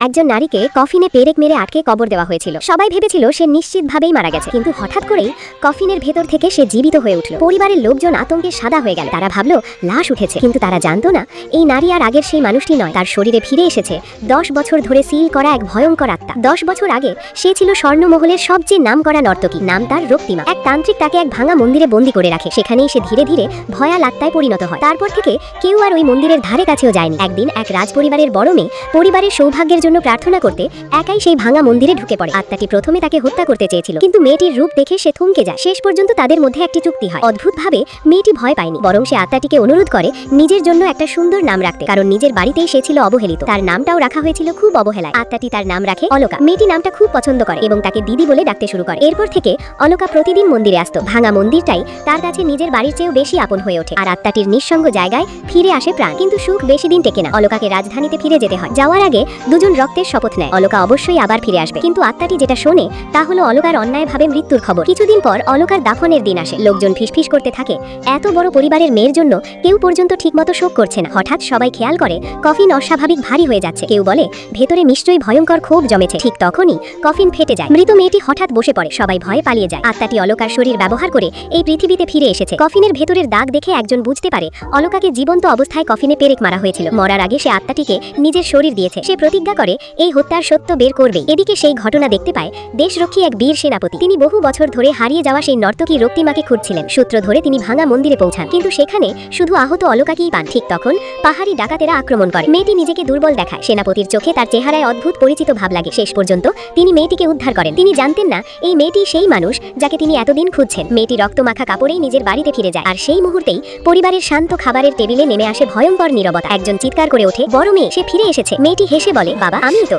একজন নারীকে কফিনে পেরেক মেরে আটকে কবর দেওয়া হয়েছিল। সবাই ভেবেছিল সে নিশ্চিতভাবেই মারা গেছে, কিন্তু হঠাৎ করেই কফিনের ভেতর থেকে সে জীবিত হয়ে উঠল। পরিবারের লোকজন আতঙ্কে সাদা হয়ে গেল। তারা ভাবলো লাশ উঠেছে, কিন্তু তারা জানতো না এই নারী আর আগের সেই মানুষটি নয়। তার শরীরে ফিরে এসেছে 10 বছর ধরে সিল করা এক ভয়ঙ্কর আত্মা। 10 বছর আগে সে ছিল স্বর্ণমহলের সবচেয়ে নামকরা নর্তকী। নাম তার রক্তিমা। এক তান্ত্রিক তাকে এক ভাঙা মন্দিরে বন্দী করে রাখে। সেখানেই সে ধীরে ধীরে ভয়াল আত্মায় পরিণত হয়। তারপর থেকে কেউ আর ওই মন্দিরের ধারে কাছেও যায়নি। একদিন এক রাজপরিবারের বড় মেয়ে পরিবারের সৌভাগ্যের জন্য প্রার্থনা করতে একাই সেই ভাঙা মন্দিরে ঢুকে পড়ে। আত্মাটি প্রথমে তাকে হত্যা করতে চেয়েছিল, কিন্তু মেয়েটির রূপ দেখে সে থমকে যায়। শেষ পর্যন্ত তাদের মধ্যে একটি চুক্তি হয়। অদ্ভুতভাবে মেয়েটি ভয় পায়নি, বরং সে আত্মাটিকে অনুরোধ করে নিজের জন্য একটা সুন্দর নাম রাখতে, কারণ নিজের বাড়িতেই সে ছিল অবহেলিত। তার নামটাও রাখা হয়েছিল খুব অবহেলায়। আত্মাটি তার নাম রাখে অলকা। মেয়েটি নামটা খুব পছন্দ করে এবং তাকে দিদি বলে ডাকতে শুরু করে। এরপর থেকে অলকা প্রতিদিন মন্দিরে আসতো। ভাঙা মন্দিরটাই তার কাছে নিজের বাড়ির চেয়েও বেশি আপন হয়ে ওঠে, আর আত্মাটির নিঃসঙ্গ জায়গায় ফিরে আসে প্রাণ। কিন্তু সুখ বেশি দিন টেকে না। অলকাকে রাজধানীতে ফিরে যেতে হয়। যাওয়ার আগে দুজন রক্তের শপথ নেয়, অলকা অবশ্যই আবার ফিরে আসবে। কিন্তু আত্মাটি যেটা শোনে তা হলো অলকার অন্যায়ভাবে মৃত্যুর খবর। কিছুদিন পর অলকার দাফনের দিন আসে। লোকজন ফিসফিস করতে থাকে, এত বড় পরিবারের মেয়ের জন্য কেউ পর্যন্ত ঠিকমতো শোক করছে না। হঠাৎ সবাই খেয়াল করে কফিন অস্বাভাবিক ভারী হয়ে যাচ্ছে। কেউ বলে ভেতরে নিশ্চয়ই ভয়ঙ্কর ক্ষোভ জমেছে। ঠিক তখনই কফিন ফেটে যায়। মৃত মেয়েটি হঠাৎ বসে পড়ে। সবাই ভয়ে পালিয়ে যায়। আত্মাটি অলকার শরীর ব্যবহার করে এই পৃথিবীতে ফিরে এসেছে। কফিনের ভেতরের দাগ দেখে একজন বুঝতে পারে অলকাকে জীবন্ত অবস্থায় কফিনে পেরেক মারা হয়েছিল। মরার আগে সে আত্মাটিকে নিজের শরীর দিয়েছে। সে প্রতিজ্ঞা করে এই হত্যার সত্য বের করবে। এদিকে সেই ঘটনা দেখতে পায় দেশরক্ষী এক বীর সেনাপতি। তিনি বহু বছর ধরে হারিয়ে যাওয়া সেই নর্তকী রক্তিমাকে খুঁজছিলেন। সূত্র ধরে তিনি ভাঙা মন্দিরে পৌঁছান, কিন্তু সেখানে শুধু আহত অলকাকেই পান। ঠিক তখন পাহাড়ি ডাকাতেরা আক্রমণ করে। মেয়েটি নিজেকে দুর্বল দেখায়। সেনাপতির চোখে তার চেহারায় অদ্ভুত পরিচিত ভাব লাগে। শেষ পর্যন্ত তিনি মেয়েটিকে উদ্ধার করেন। তিনি জানতেন না এই মেয়েটি সেই মানুষ যাকে তিনি এতদিন খুঁজছেন। মেয়েটি রক্তমাখা কাপড়েই নিজের বাড়িতে ফিরে যায়, আর সেই মুহূর্তেই পরিবারের শান্ত খাবারের টেবিলে নেমে আসে ভয়ঙ্কর নীরবতা। একজন চিৎকার করে ওঠে, বড় মেয়ে, সে ফিরে এসেছে। মেয়েটি হেসে বলে, বাবা, আমিই তো।